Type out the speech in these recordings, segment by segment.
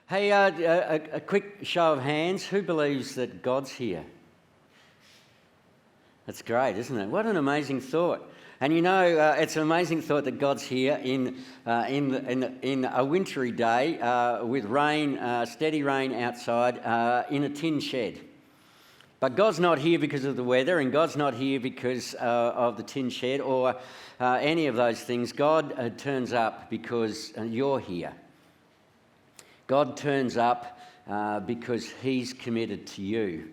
Hey, a quick show of hands. Who believes that God's here? That's great, isn't it? What an amazing thought. And you know, it's an amazing thought that God's here in a wintry day with rain, steady rain outside, in a tin shed. But God's not here because of the weather, and God's not here because of the tin shed or any of those things. God turns up because you're here. God turns up because He's committed to you.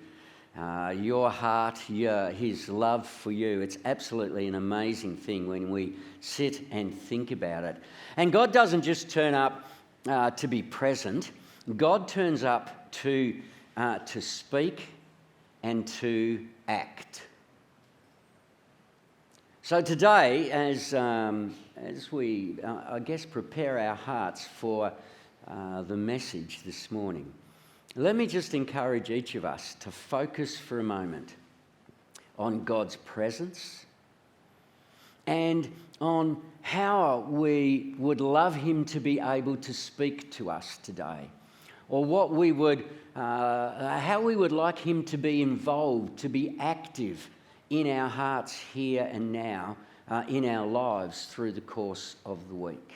Your heart, His love for you. It's absolutely an amazing thing when we sit and think about it. And God doesn't just turn up to be present. God turns up to speak and to act. So today, as we, I guess, prepare our hearts for the message this morning, let me just encourage each of us to focus for a moment on God's presence and on how we would love Him to be able to speak to us today, or what we would, how we would like Him to be involved, to be active in our hearts here and now, in our lives through the course of the week.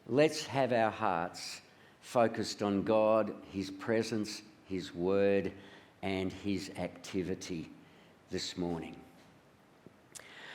Let's have our hearts focused on God, His presence, His word, and His activity this morning.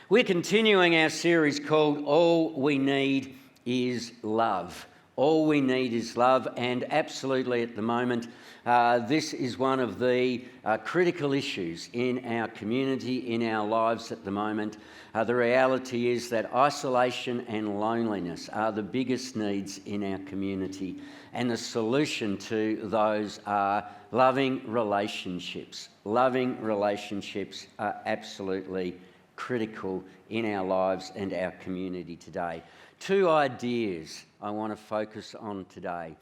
We're continuing our series called All We Need Is Love. All we need is love, and absolutely at the moment, this is one of the critical issues in our community, in our lives at the moment. The reality is that isolation and loneliness are the biggest needs in our community, and the solution to those are loving relationships. Loving relationships are absolutely critical in our lives and our community today. Two ideas I want to focus on today.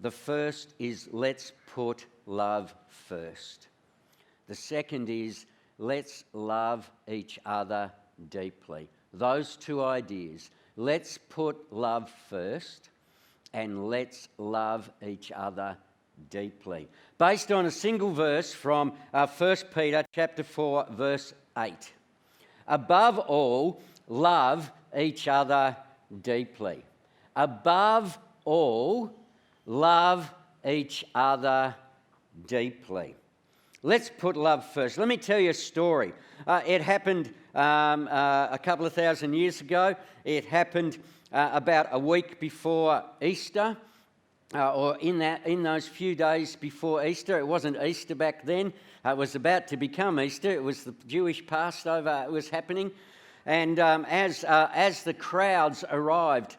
The first is let's put love first. The second is let's love each other deeply. Those two ideas. Let's put love first and let's love each other deeply. Based on a single verse from 1 Peter chapter 4 verse 8. Above all, love each other deeply. Above all, love each other deeply. Let's put love first. Let me tell you a story. It happened a couple of thousand years ago. It happened about a week before Easter, or in those few days before Easter. It wasn't Easter back then. It was about to become Easter. It was the Jewish Passover was happening. And as the crowds arrived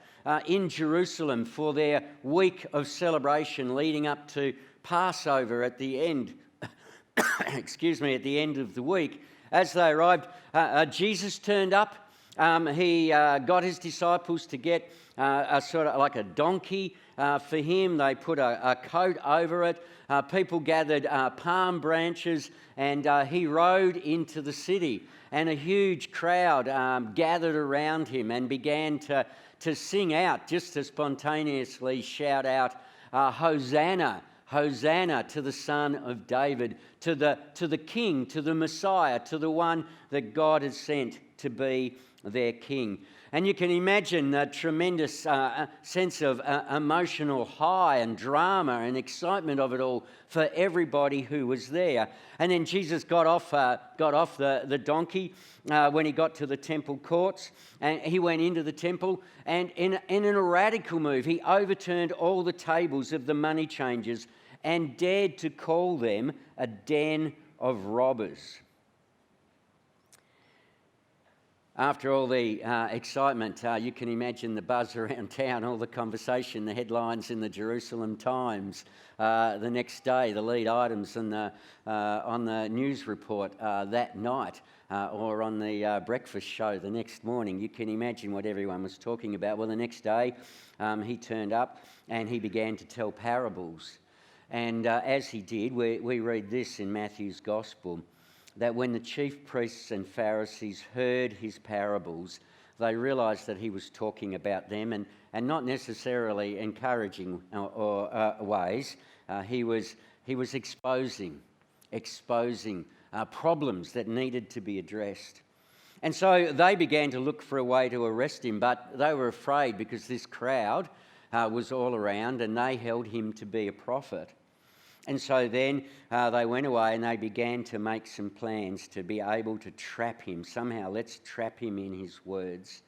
in Jerusalem for their week of celebration leading up to Passover at the end, at the end of the week, as they arrived, Jesus turned up. He got his disciples to get a sort of like a donkey for him. They put a coat over it. People gathered palm branches, and he rode into the city. And a huge crowd gathered around him and began to sing out, just to spontaneously shout out, Hosanna, Hosanna to the Son of David, to the King, to the Messiah, to the one that God has sent to be their King. And you can imagine the tremendous sense of emotional high and drama and excitement of it all for everybody who was there. And then Jesus got off the donkey when he got to the temple courts, and he went into the temple, and in a radical move, he overturned all the tables of the money changers and dared to call them a den of robbers. After all the excitement, you can imagine the buzz around town, all the conversation, the headlines in the Jerusalem Times the next day, the lead items on the news report that night, or on the breakfast show the next morning. You can imagine what everyone was talking about. Well, the next day, he turned up and he began to tell parables. And as he did, we read this in Matthew's Gospel, that when the chief priests and Pharisees heard his parables, they realised that he was talking about them and not necessarily encouraging or ways. He was exposing problems that needed to be addressed. And so they began to look for a way to arrest him, but they were afraid because this crowd was all around and they held him to be a prophet. And so then they went away and they began to make some plans to be able to trap him. Somehow, let's trap him in his words.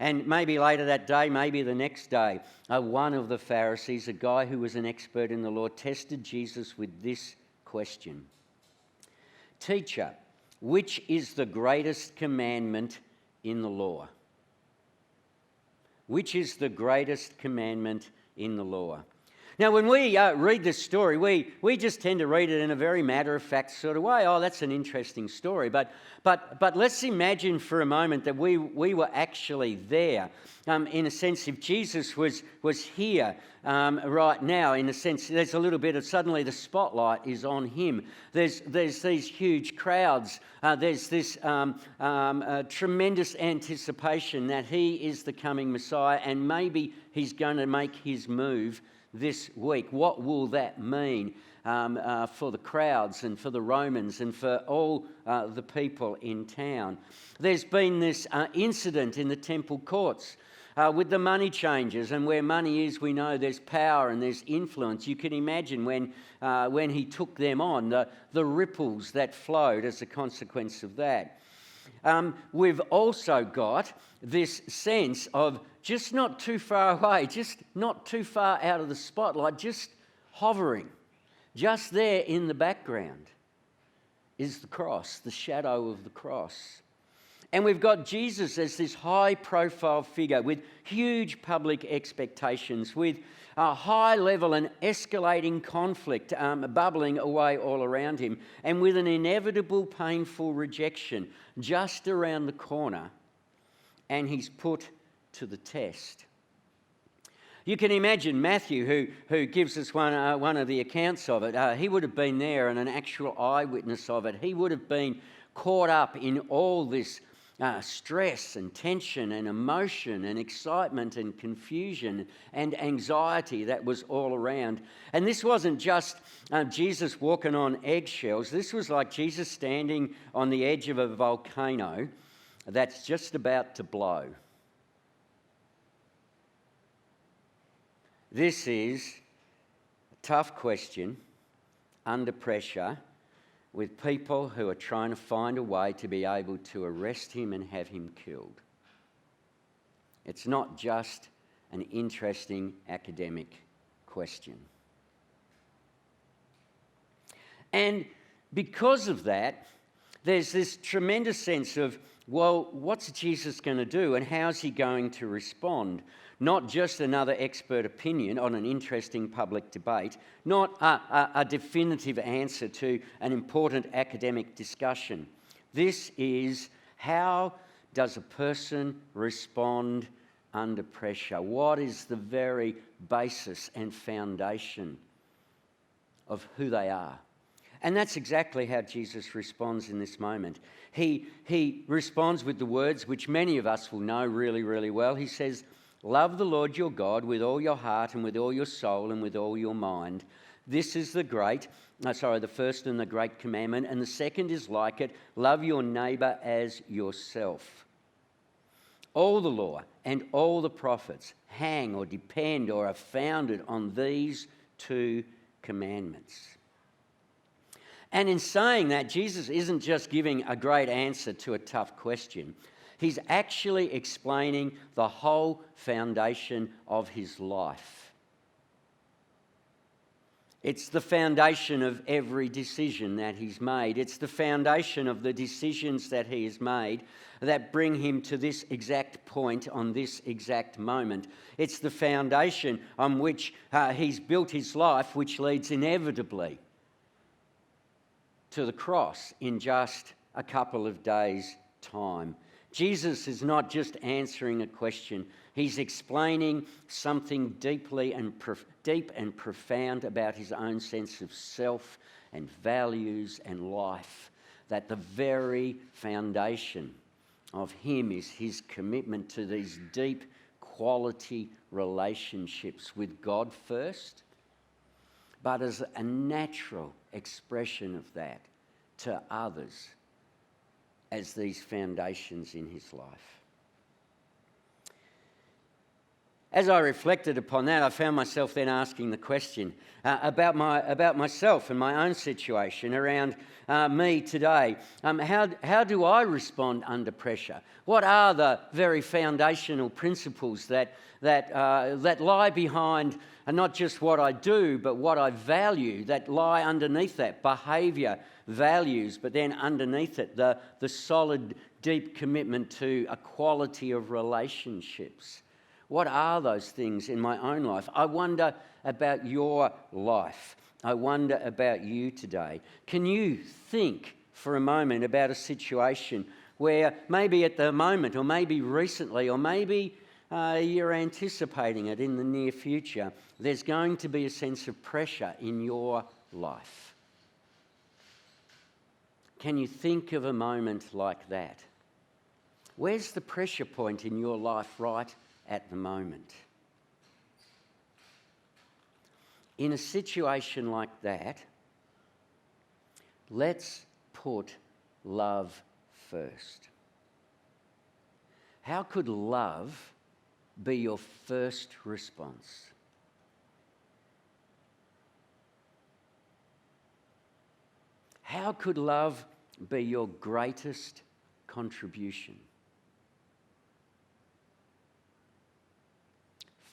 And maybe later that day, maybe the next day, one of the Pharisees, a guy who was an expert in the law, tested Jesus with this question. Teacher, which is the greatest commandment in the law? Which is the greatest commandment in the law? Now, when we read this story, we just tend to read it in a very matter-of-fact sort of way. Oh, that's an interesting story. But let's imagine for a moment that we were actually there. In a sense, if Jesus was here right now, in a sense, there's a little bit of suddenly the spotlight is on him. There's these huge crowds. There's this tremendous anticipation that he is the coming Messiah, and maybe he's going to make his move this week. What will that mean for the crowds and for the Romans and for all the people in town? There's been this incident in the temple courts with the money changers, and where money is, we know there's power and there's influence. You can imagine when he took them on, the ripples that flowed as a consequence of that. We've also got this sense of just not too far away, just not too far out of the spotlight, just hovering. Just there in the background is the cross, the shadow of the cross. And we've got Jesus as this high-profile figure with huge public expectations, with a high level and escalating conflict bubbling away all around him, and with an inevitable painful rejection just around the corner, and he's put to the test. You can imagine Matthew, who gives us one of the accounts of it. He would have been there and an actual eyewitness of it. He would have been caught up in all this stress and tension and emotion and excitement and confusion and anxiety that was all around. And this wasn't just Jesus walking on eggshells. This was like Jesus standing on the edge of a volcano that's just about to blow. This is a tough question under pressure, with people who are trying to find a way to be able to arrest him and have him killed. It's not just an interesting academic question. And because of that, there's this tremendous sense of, well, what's Jesus going to do and how's he going to respond? Not just another expert opinion on an interesting public debate, not a definitive answer to an important academic discussion. This is, how does a person respond under pressure? What is the very basis and foundation of who they are? And that's exactly how Jesus responds in this moment. He responds with the words which many of us will know really, really well. He says, "Love the Lord your God with all your heart and with all your soul and with all your mind. This is the first and the great commandment. And the second is like it, love your neighbour as yourself. All the law and all the prophets hang or depend or are founded on these two commandments." And in saying that, Jesus isn't just giving a great answer to a tough question. He's actually explaining the whole foundation of his life. It's the foundation of every decision that he's made. It's the foundation of the decisions that he has made that bring him to this exact point on this exact moment. It's the foundation on which he's built his life, which leads inevitably to the cross in just a couple of days' time. Jesus is not just answering a question. He's explaining something deep and profound about his own sense of self and values and life, that the very foundation of him is his commitment to these deep quality relationships with God first, but as a natural expression of that to others as these foundations in his life. As I reflected upon that, I found myself then asking the question about myself and my own situation around me today. How do I respond under pressure? What are the very foundational principles that lie behind not just what I do, but what I value, that lie underneath that behaviour, values, but then underneath it, the solid, deep commitment to a quality of relationships? What are those things in my own life? I wonder about your life. I wonder about you today. Can you think for a moment about a situation where maybe at the moment, or maybe recently, or maybe you're anticipating it in the near future, there's going to be a sense of pressure in your life? Can you think of a moment like that? Where's the pressure point in your life right at the moment? In a situation like that, let's put love first. How could love be your first response? How could love be your greatest contribution?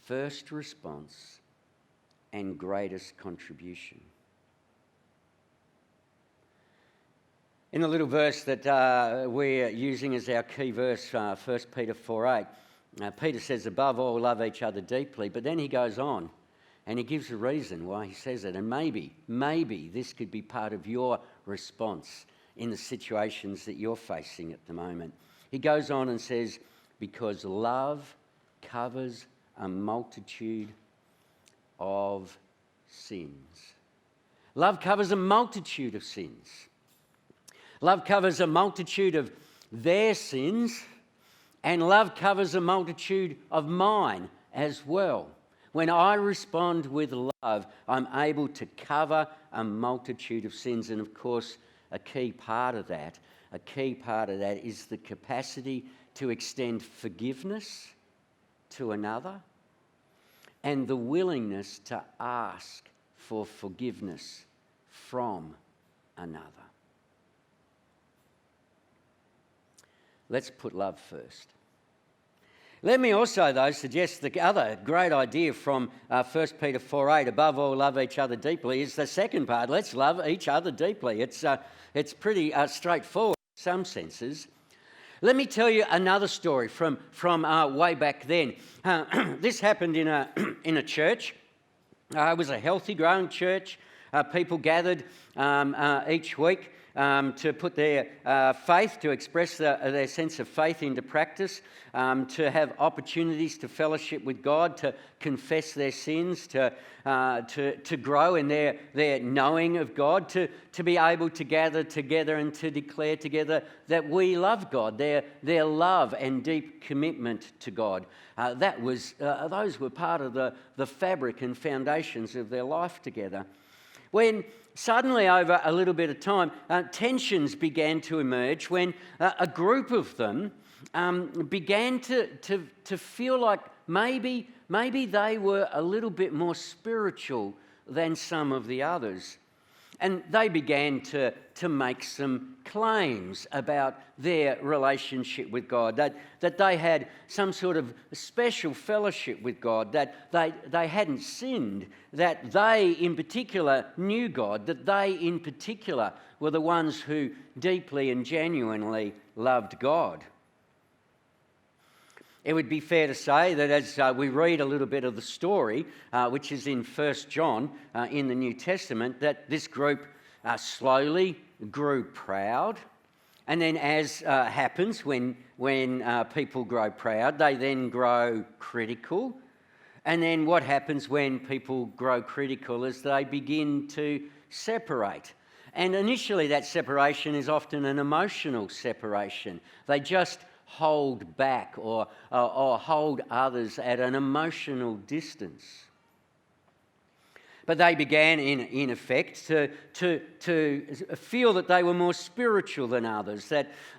First response and greatest contribution. In the little verse that we're using as our key verse, 1 Peter 4:8, Peter says, above all, love each other deeply, but then he goes on and he gives a reason why he says it. And maybe this could be part of your response in the situations that you're facing at the moment. He goes on and says, because love covers a multitude of sins. Love covers a multitude of sins. Love covers a multitude of their sins, and love covers a multitude of mine as well. When I respond with love, I'm able to cover a multitude of sins. And of course, a key part of that is the capacity to extend forgiveness to another, and the willingness to ask for forgiveness from another. Let's put love first. Let me also, though, suggest the other great idea from 1 Peter 4:8, above all, love each other deeply, is the second part. Let's love each other deeply. It's pretty straightforward in some senses. Let me tell you another story from way back then. This happened in a church. It was a healthy, growing church. People gathered each week to put their faith, to express their sense of faith into practice, to have opportunities to fellowship with God, to confess their sins, to grow in their knowing of God, to be able to gather together and to declare together that we love God, their love and deep commitment to God. Those were part of the fabric and foundations of their life together. When suddenly, over a little bit of time, tensions began to emerge when a group of them began to feel like maybe they were a little bit more spiritual than some of the others. And they began to make some claims about their relationship with God, that they had some sort of special fellowship with God, that they hadn't sinned, that they in particular knew God, that they in particular were the ones who deeply and genuinely loved God. It would be fair to say that as we read a little bit of the story, which is in 1 John in the New Testament, that this group slowly grew proud. And then as happens when people grow proud, they then grow critical. And then what happens when people grow critical is they begin to separate. And initially that separation is often an emotional separation. They just hold back or hold others at an emotional distance. But they began, in effect, to feel that they were more spiritual than others,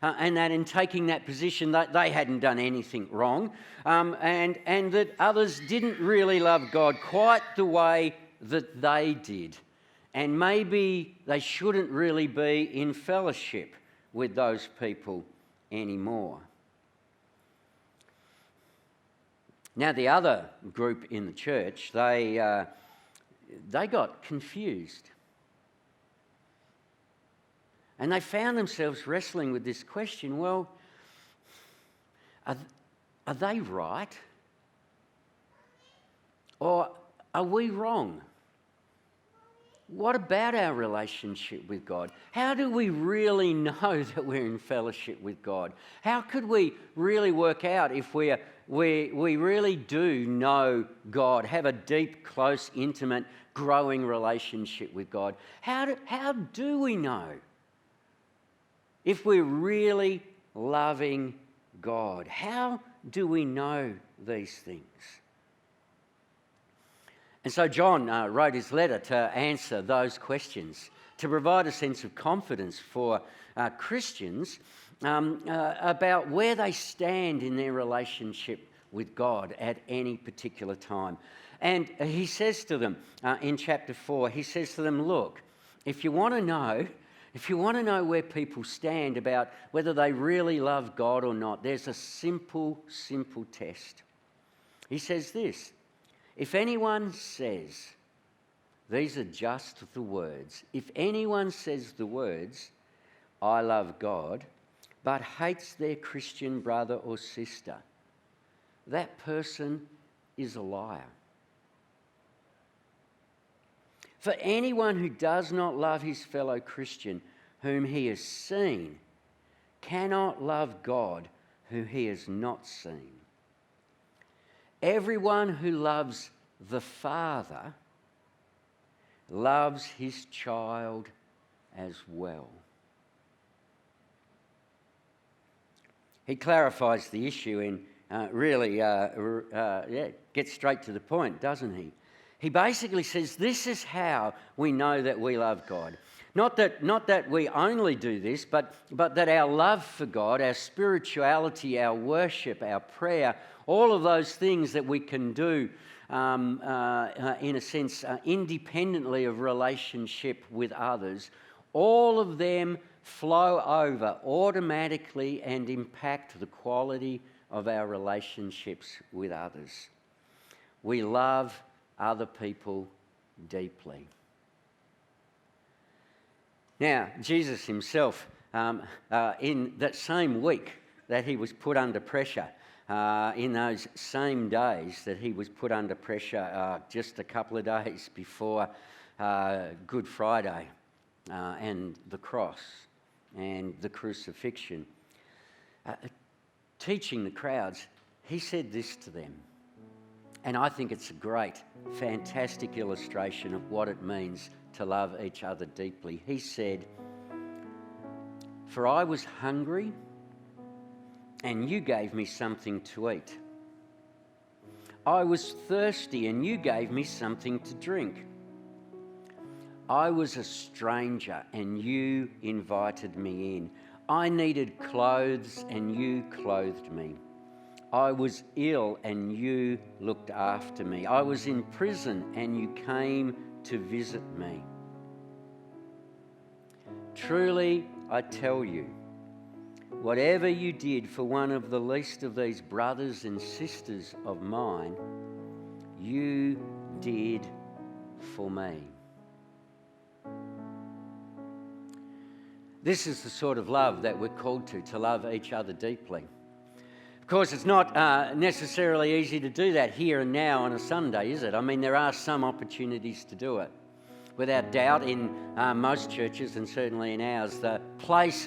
and that in taking that position that they hadn't done anything wrong, and that others didn't really love God quite the way that they did. And maybe they shouldn't really be in fellowship with those people anymore. Now, the other group in the church, they got confused. And they found themselves wrestling with this question, well, are they right? Or are we wrong? What about our relationship with God? How do we really know that we're in fellowship with God? How could we really work out if we really do know God, have a deep, close, intimate, growing relationship with God? How do we know if we're really loving God? How do we know these things? And so John wrote his letter to answer those questions, to provide a sense of confidence for Christians about where they stand in their relationship with God at any particular time. And he says to them in chapter 4, he says to them, look, if you want to know where people stand about whether they really love God or not, there's a simple test. He says this: if anyone says, these are just the words, if anyone says the words, I love God, but hates their Christian brother or sister, that person is a liar. For anyone who does not love his fellow Christian whom he has seen cannot love God who he has not seen. Everyone who loves the Father loves his child as well. He clarifies the issue and really gets straight to the point, doesn't he? He basically says this is how we know that we love God. Not that we only do this, but that our love for God, our spirituality, our worship, our prayer, all of those things that we can do in a sense independently of relationship with others, all of them flow over automatically and impact the quality of our relationships with others. We love other people deeply. Now, Jesus himself, in that same week that he was put under pressure, in those same days that he was put under pressure, just a couple of days before Good Friday and the cross and the crucifixion, teaching the crowds, he said this to them. And I think it's a great, fantastic illustration of what it means to love each other deeply. He said, "For I was hungry, and you gave me something to eat. I was thirsty, and you gave me something to drink. I was a stranger, and you invited me in. I needed clothes, and you clothed me. I was ill, and you looked after me. I was in prison, and you came to visit me. Truly, I tell you, whatever you did for one of the least of these brothers and sisters of mine, you did for me." This is the sort of love that we're called to love each other deeply. Of course, it's not necessarily easy to do that here and now on a Sunday, is it? I mean, there are some opportunities to do it. Without doubt, in most churches, and certainly in ours, the place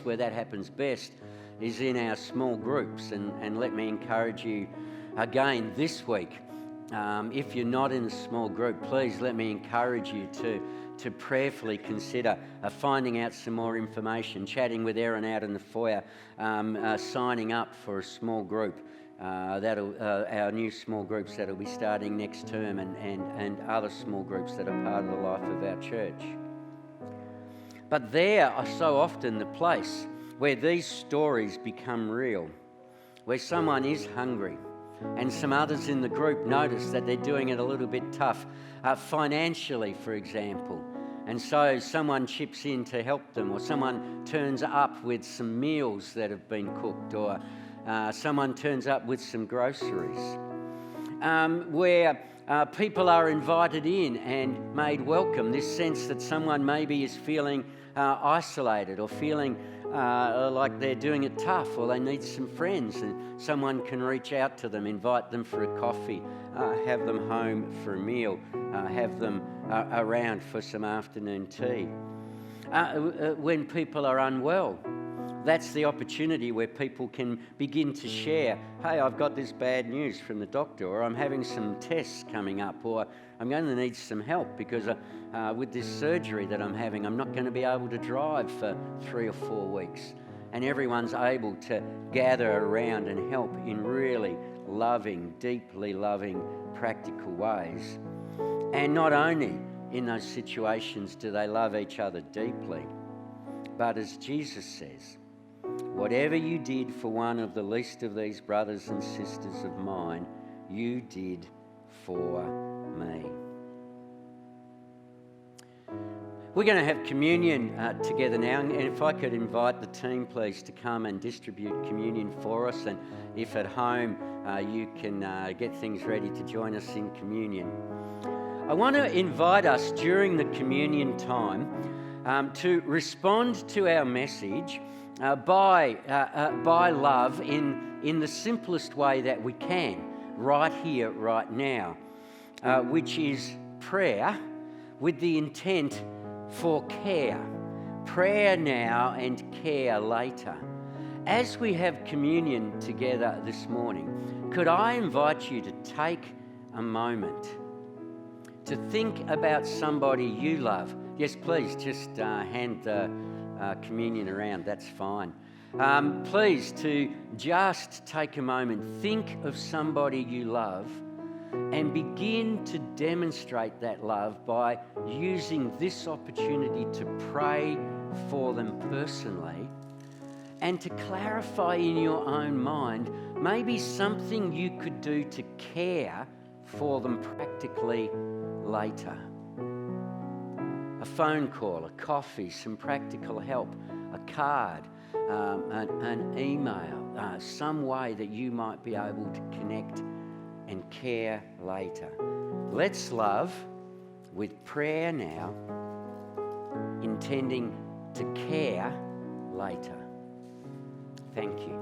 where that happens best is in our small groups. And let me encourage you again this week, if you're not in a small group, please let me encourage you to prayerfully consider finding out some more information, chatting with Erin out in the foyer, signing up for a small group. Our new small groups that will be starting next term, and other small groups that are part of the life of our church. But there are so often the place where these stories become real, where someone is hungry and some others in the group notice that they're doing it a little bit tough, financially, for example. And so someone chips in to help them, or someone turns up with some meals that have been cooked, or someone turns up with some groceries, where people are invited in and made welcome. This sense that someone maybe is feeling isolated, or feeling like they're doing it tough, or they need some friends, and someone can reach out to them, invite them for a coffee, have them home for a meal, have them around for some afternoon tea. When people are unwell, that's the opportunity where people can begin to share, hey, I've got this bad news from the doctor, or I'm having some tests coming up, or I'm going to need some help because with this surgery that I'm having, I'm not going to be able to drive for 3 or 4 weeks. And everyone's able to gather around and help in really loving, deeply loving, practical ways. And not only in those situations do they love each other deeply, but as Jesus says, whatever you did for one of the least of these brothers and sisters of mine, you did for me. We're going to have communion together now, and if I could invite the team, please, to come and distribute communion for us, and if at home you can get things ready to join us in communion. I want to invite us during the communion time to respond to our message by love in the simplest way that we can, right here, right now, which is prayer with the intent for care. Prayer now and care later. As we have communion together this morning, could I invite you to take a moment to think about somebody you love? Yes, please, just hand the communion around, that's fine. Please, to just take a moment, think of somebody you love, and begin to demonstrate that love by using this opportunity to pray for them personally, and to clarify in your own mind maybe something you could do to care for them practically later. A phone call, a coffee, some practical help, a card, an email, some way that you might be able to connect and care later. Let's love with prayer now, intending to care later. Thank you.